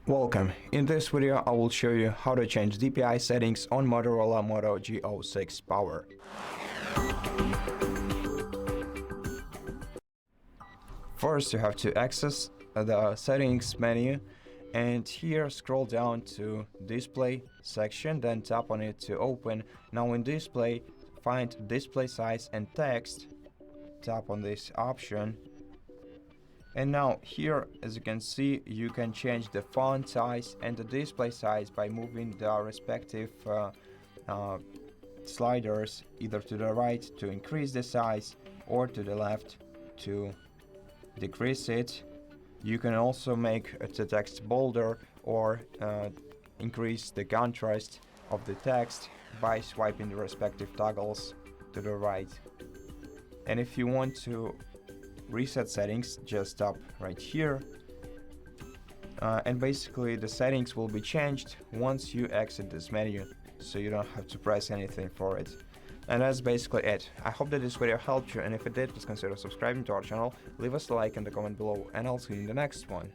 Welcome. In this video I will show you how to change DPI settings on Motorola Moto G06 Power. First you have to access the settings menu, and here scroll down to display section, then tap on it to open. Now in display, find display size and text, tap on this option. And now here, as you can see, you can change the font size and the display size by moving the respective sliders either to the right to increase the size or to the left to decrease it. You can also make the text bolder or increase the contrast of the text by swiping the respective toggles to the right. And if you want to reset settings, just tap right here, and basically the settings will be changed once you exit this menu, so you don't have to press anything for it. And that's basically it. I hope that this video helped you, and if it did, please consider subscribing to our channel, leave us a like in the comment below, and I'll see you in the next one.